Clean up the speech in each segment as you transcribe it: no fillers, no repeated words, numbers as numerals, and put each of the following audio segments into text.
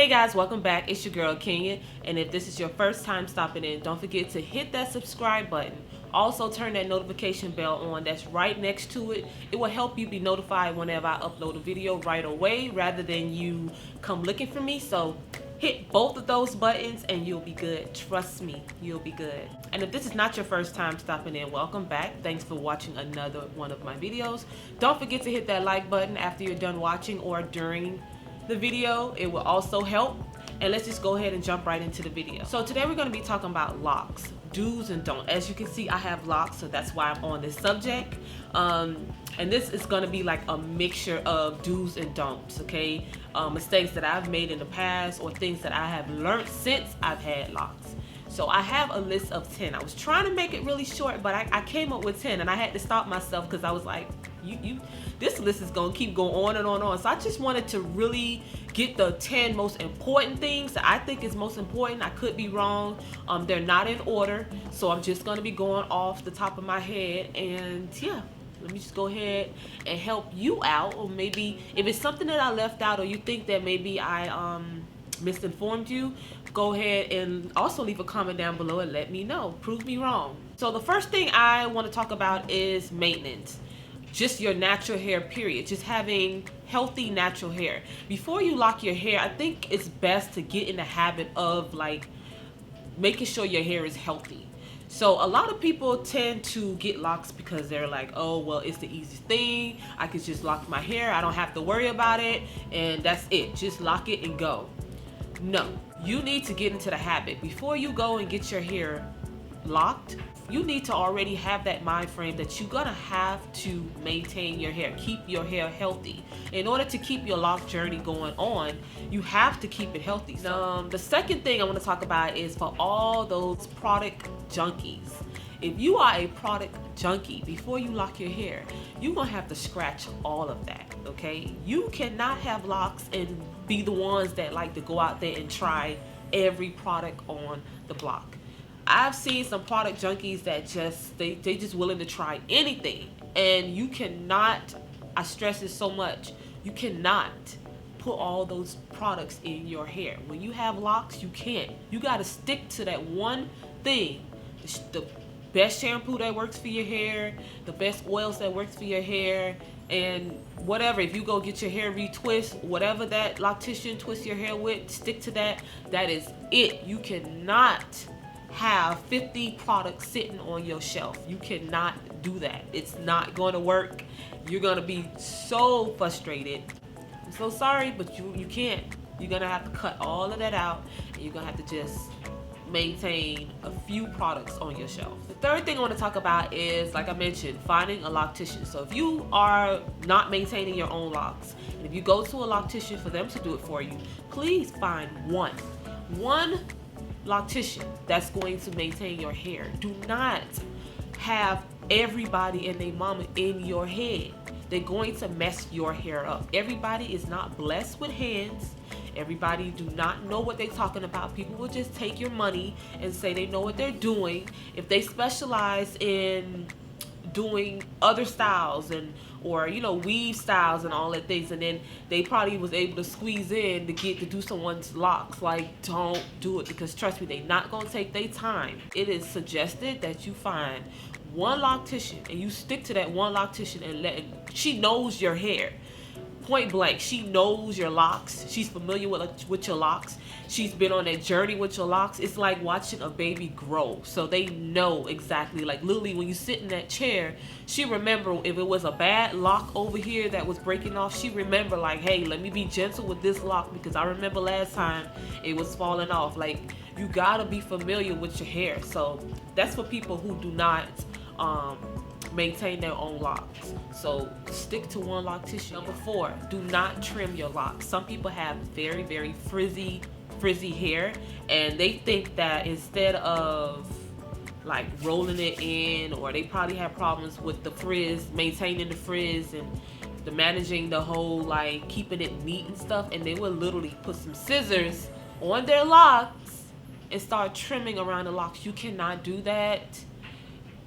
Hey guys, welcome back. It's your girl Kenya, and if this is your first time stopping in, don't forget to hit that subscribe button. Also turn that notification bell on that's right next to it. It will help you be notified whenever I upload a video right away rather than you come looking for me. So hit both of those buttons and you'll be good. Trust me, you'll be good. And if this is not your first time stopping in, welcome back. Thanks for watching another one of my videos. Don't forget to hit that like button after you're done watching or during the video. It will also help. And let's just go ahead and jump right into the video. So today we're going to be talking about locks, do's and don'ts. As you can see, I have locks, so that's why I'm on this subject. And this is going to be like a mixture of do's and don'ts, okay? Mistakes that I've made in the past or things that I have learned since I've had locks. So I have a list of 10. I was trying to make it really short, but I came up with 10 and I had to stop myself because I was like, this list is gonna keep going on and on and on. So I just wanted to really get the 10 most important things that I think is most important. I could be wrong. They're not in order. So I'm just gonna be going off the top of my head, and yeah, let me just go ahead and help you out. Or maybe if it's something that I left out or you think that maybe I misinformed you, go ahead and also leave a comment down below and let me know. Prove me wrong. So the first thing I want to talk about is maintenance. Just your natural hair, period. Just having healthy natural hair. Before you lock your hair, I think it's best to get in the habit of like making sure your hair is healthy. So a lot of people tend to get locks because they're like, oh, well, it's the easiest thing. I could just lock my hair. I don't have to worry about it. And that's it. Just lock it and go. No, you need to get into the habit. Before you go and get your hair locked, you need to already have that mind frame that you're gonna have to maintain your hair, keep your hair healthy. In order to keep your lock journey going on, you have to keep it healthy. The second thing I want to talk about is for all those product junkies. If you are a product junkie, before you lock your hair, you're gonna have to scratch all of that, okay? You cannot have locks and be the ones that like to go out there and try every product on the block. I've seen some product junkies that they just willing to try anything, and you cannot, I stress this so much, you cannot put all those products in your hair. When you have locks, you can't. You got to stick to that one thing. The best shampoo that works for your hair, the best oils that works for your hair, and whatever. If you go get your hair retwist, whatever that loctician twists your hair with, stick to that. That is it. You cannot have 50 products sitting on your shelf. You cannot do that. It's not going to work. You're going to be so frustrated. I'm so sorry, but you can't. You're going to have to cut all of that out, and you're going to have to just maintain a few products on your shelf. The third thing I want to talk about is, like I mentioned, finding a loctician. So if you are not maintaining your own locks, and if you go to a loctician for them to do it for you, please find one loctician that's going to maintain your hair. Do not have everybody and their mama in your head. They're going to mess your hair up. Everybody is not blessed with hands. Everybody do not know what they're talking about. People will just take your money and say they know what they're doing. If they specialize in doing other styles or weave styles and all that things, and then they probably was able to squeeze in to do someone's locks, like, don't do it, because trust me, they not gonna take their time. It is suggested that you find one loctician and you stick to that one loctician and she knows your hair. Point blank, she knows your locks. She's familiar with your locks. She's been on that journey with your locks. It's like watching a baby grow. So they know exactly, like literally when you sit in that chair, she remember if it was a bad lock over here that was breaking off, she remember like, hey, let me be gentle with this lock because I remember last time it was falling off. Like, you gotta be familiar with your hair. So that's for people who do not maintain their own locks. So stick to one loctician. Number 4, do not trim your locks. Some people have very, very frizzy hair, and they think that instead of like rolling it in, or they probably have problems with the frizz, maintaining the frizz and managing the whole like keeping it neat and stuff, and they will literally put some scissors on their locks and start trimming around the locks. You cannot do that.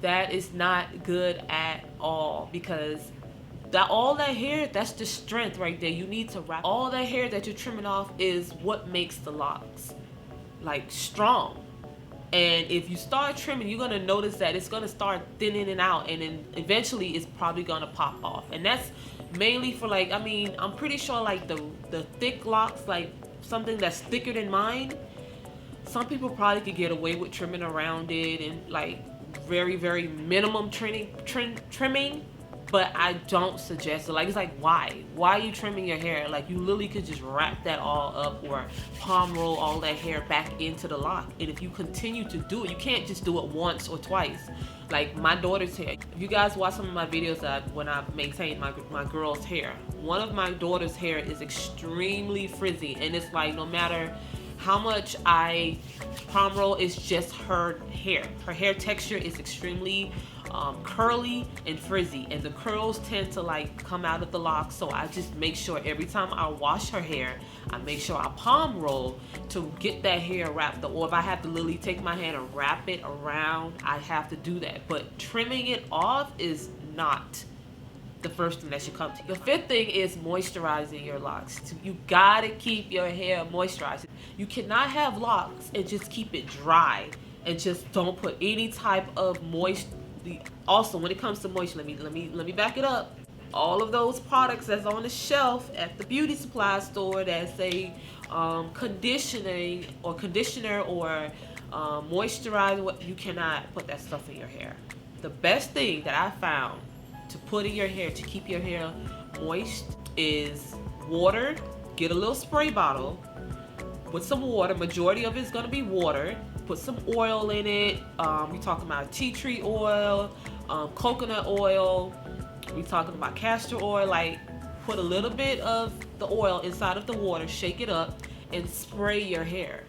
That is not good at all, because that all that hair, that's the strength right there. You need to wrap all that hair that you're trimming off is what makes the locks like strong. And if you start trimming, you're gonna notice that it's gonna start thinning and out, and then eventually it's probably gonna pop off. And that's mainly for like, I mean, I'm pretty sure like the thick locks, like something that's thicker than mine, some people probably could get away with trimming around it and like very minimum trimming, but I don't suggest it. Like, it's like, why are you trimming your hair? Like, you literally could just wrap that all up or palm roll all that hair back into the lock. And if you continue to do it, you can't just do it once or twice. Like my daughter's hair, if you guys watch some of my videos when I maintain my girl's hair, one of my daughter's hair is extremely frizzy, and it's like no matter how much I palm roll, it's just her hair. Her hair texture is extremely curly and frizzy, and the curls tend to like come out of the locks. So I just make sure every time I wash her hair, I make sure I palm roll to get that hair wrapped up. Or if I have to literally take my hand and wrap it around, I have to do that. But trimming it off is not the first thing that should come to you. The fifth thing is moisturizing your locks. You gotta keep your hair moisturized. You cannot have locks and just keep it dry and just don't put any type of moisture. Also, when it comes to moisture, let me back it up. All of those products that's on the shelf at the beauty supply store that say conditioner or moisturizer, you cannot put that stuff in your hair. The best thing that I found to put in your hair to keep your hair moist is water. Get a little spray bottle, put some water. Majority of it's gonna be water. Put some oil in it. We talking about tea tree oil, coconut oil. We talking about castor oil. Like, put a little bit of the oil inside of the water, shake it up, and spray your hair.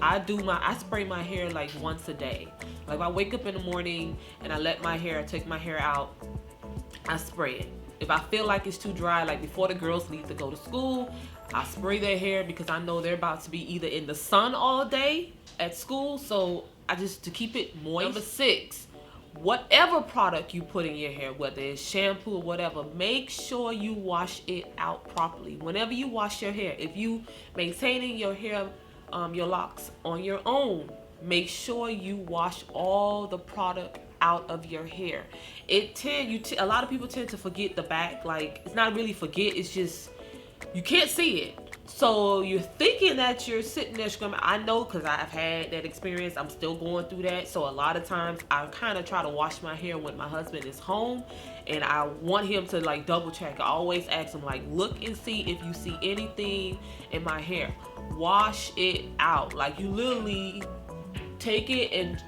I spray my hair like once a day. Like, I wake up in the morning and I take my hair out, I spray it. If I feel like it's too dry, like before the girls leave to go to school, I spray their hair because I know they're about to be either in the sun all day at school. So to keep it moist. Number 6, whatever product you put in your hair, whether it's shampoo or whatever, make sure you wash it out properly. Whenever you wash your hair, if you maintaining your hair, your locks on your own, make sure you wash all the product out of your hair. A lot of people tend to forget the back. Like, it's not really forget, it's just you can't see it. So you're thinking that you're sitting there scrumming. I know, because I've had that experience. I'm still going through that. So a lot of times I kind of try to wash my hair when my husband is home, and I want him to like double check. I always ask him, like, look and see if you see anything in my hair. Wash it out. Like, you literally take it and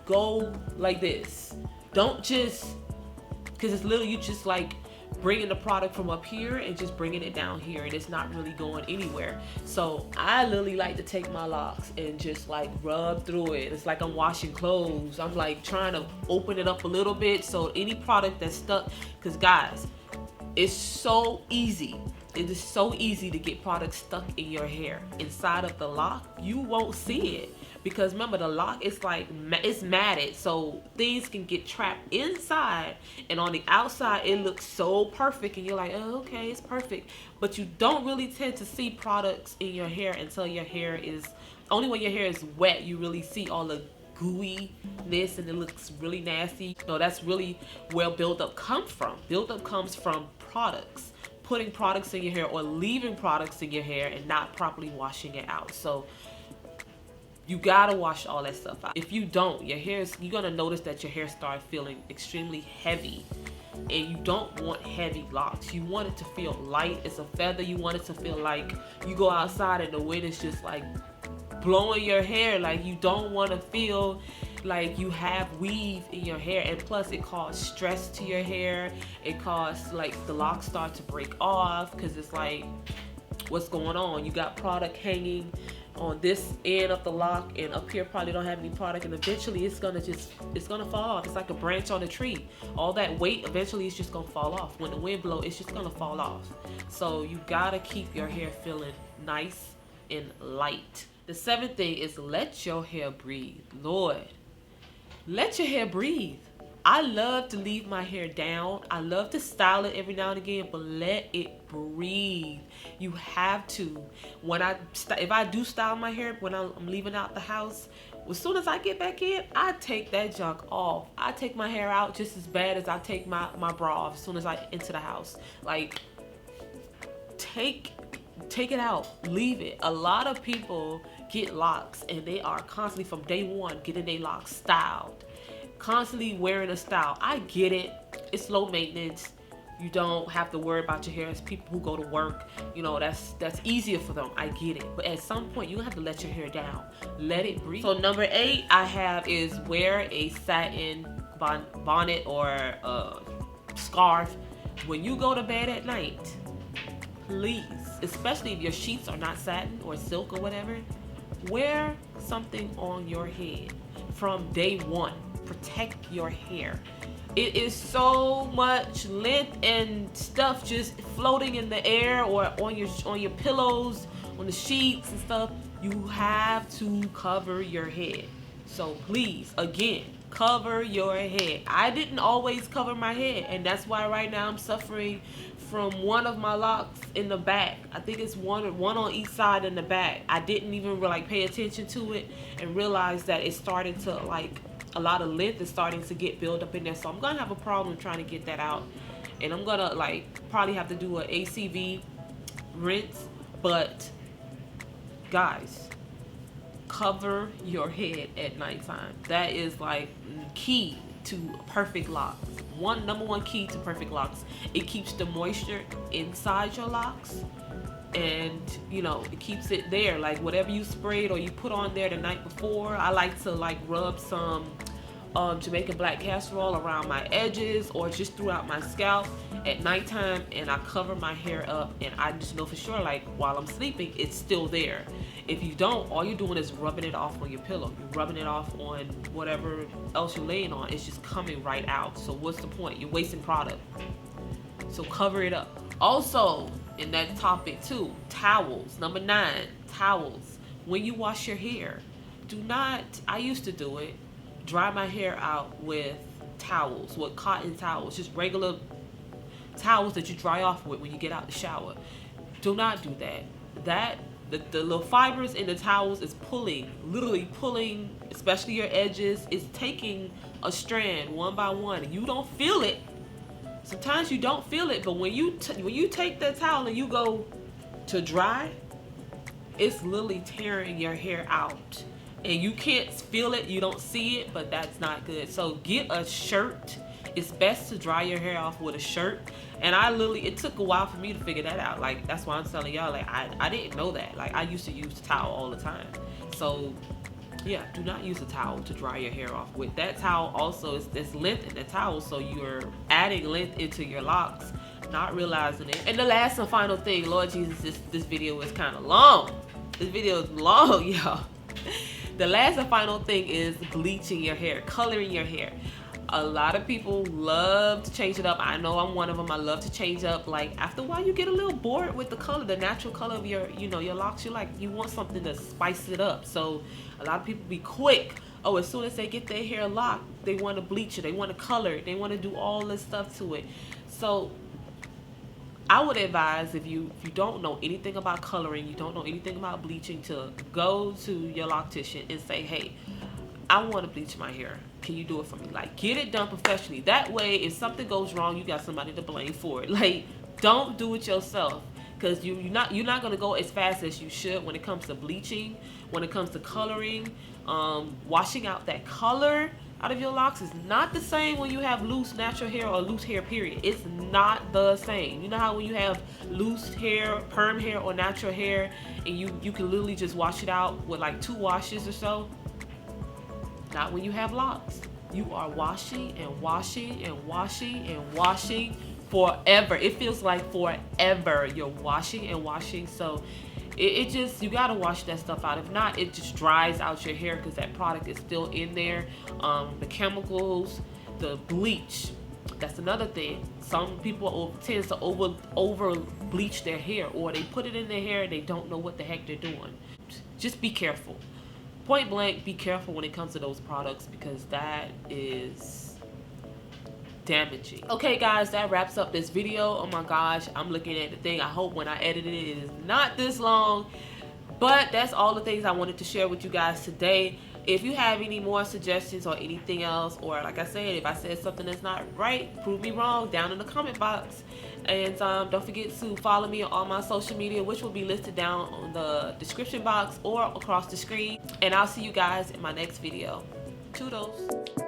go like this. Don't just, because it's literally you just like bringing the product from up here and just bringing it down here, and it's not really going anywhere. So I literally like to take my locks and just like rub through it. It's like I'm washing clothes. I'm like trying to open it up a little bit so any product that's stuck, because guys, it's so easy. It is so easy to get products stuck in your hair. Inside of the lock, you won't see it. Because remember, the lock is like, it's matted, so things can get trapped inside, and on the outside it looks so perfect, and you're like, oh, okay, it's perfect. But you don't really tend to see products in your hair until your hair is, only when your hair is wet, you really see all the gooiness, and it looks really nasty. No, that's really where buildup comes from. Buildup comes from products. Putting products in your hair or leaving products in your hair and not properly washing it out. So you gotta wash all that stuff out. If you don't, you're gonna notice that your hair starts feeling extremely heavy, and you don't want heavy locks. You want it to feel light. It's a feather. You want it to feel like you go outside and the wind is just like blowing your hair. Like, you don't want to feel like you have weave in your hair, and plus it causes stress to your hair. It causes like the locks start to break off, because it's like, what's going on? You got product hanging on this end of the lock, and up here probably don't have any product, and eventually it's gonna fall off. It's like a branch on a tree. All that weight eventually is just gonna fall off. When the wind blows, it's just gonna fall off. So you gotta keep your hair feeling nice and light. The 7th thing is let your hair breathe. Lord, let your hair breathe. I love to leave my hair down. I love to style it every now and again, but let it breathe. You have to. If I do style my hair when I'm leaving out the house, as soon as I get back in, I take that junk off. I take my hair out just as bad as I take my bra off as soon as I enter the house. Like, take it out, leave it. A lot of people get locks and they are constantly from day one getting their locks styled, constantly wearing a style. I get it, it's low maintenance, you don't have to worry about your hair. It's people who go to work, you know, that's easier for them. I get it, but at some point you have to let your hair down, let it breathe. So number 8 I have is wear a satin bonnet or a scarf when you go to bed at night. Please, especially if your sheets are not satin or silk or whatever, wear something on your head from day one. Protect your hair. It is so much lint and stuff just floating in the air or on your pillows, on the sheets and stuff. You have to cover your head. So please, again, cover your head. I didn't always cover my head, and that's why right now I'm suffering from one of my locks in the back. I think it's one on each side in the back. I didn't even like pay attention to it and realize that it started to, like, a lot of lint is starting to get built up in there. So I'm gonna have a problem trying to get that out, and I'm gonna like probably have to do an ACV rinse. But guys, cover your head at nighttime. That is like key to perfect locks. Number one key to perfect locks. It keeps the moisture inside your locks, and you know, it keeps it there. Like whatever you sprayed or you put on there the night before, I like to like rub some Jamaican black castor oil around my edges or just throughout my scalp at nighttime, and I cover my hair up, and I just know for sure, like while I'm sleeping, it's still there. If you don't, all you're doing is rubbing it off on your pillow. You're rubbing it off on whatever else you're laying on. It's just coming right out. So what's the point? You're wasting product. So cover it up. Also, in that topic too, towels. Number 9, towels. When you wash your hair, do not, I used to do it, dry my hair out with towels, with cotton towels, just regular towels that you dry off with when you get out the shower. Do not do that. The little fibers in the towels is pulling, literally pulling, especially your edges. It's taking a strand one by one, and you don't feel it. Sometimes you don't feel it, but when you take that towel and you go to dry, it's literally tearing your hair out, and you can't feel it, you don't see it, but that's not good. So get a shirt. It's best to dry your hair off with a shirt. And it took a while for me to figure that out. Like, that's why I'm telling y'all, like, I didn't know that. Like, I used to use a towel all the time. So yeah, do not use a towel to dry your hair off with. That towel also, there's lint in the towel, so you're adding lint into your locks, not realizing it. And the last and final thing, Lord Jesus, this video is kind of long. This video is long, y'all. The last and final thing is bleaching your hair, coloring your hair. A lot of people love to change it up. I know I'm one of them. I love to change up. Like, after a while, you get a little bored with the color, the natural color of your locks. You want something to spice it up. So a lot of people be quick. Oh, as soon as they get their hair locked, they want to bleach it. They want to color it. They want to do all this stuff to it. So I would advise, if you don't know anything about coloring, you don't know anything about bleaching, to go to your loctician and say, hey, I want to bleach my hair. Can you do it for me? Like, get it done professionally. That way, if something goes wrong, you got somebody to blame for it. Like, don't do it yourself, because you're not gonna go as fast as you should when it comes to bleaching, when it comes to coloring. Washing out that color out of your locks is not the same when you have loose natural hair or loose hair, period. It's not the same. You know how when you have loose hair, perm hair, or natural hair, and you can literally just wash it out with like 2 washes or so? Not when you have locks. You are washing and washing and washing and washing forever. It feels like forever. You're washing and washing. So it just, you gotta wash that stuff out. If not, it just dries out your hair because that product is still in there. The chemicals, the bleach, that's another thing. Some people tend to over bleach their hair, or they put it in their hair and they don't know what the heck they're doing. Just be careful. Point blank, be careful when it comes to those products, because that is damaging. Okay guys, that wraps up this video. Oh my gosh, I'm looking at the thing. I hope when I edit it, it is not this long. But that's all the things I wanted to share with you guys today. If you have any more suggestions or anything else, or like I said, if I said something that's not right, prove me wrong down in the comment box. And don't forget to follow me on all my social media, which will be listed down on the description box or across the screen. And I'll see you guys in my next video. Toodles.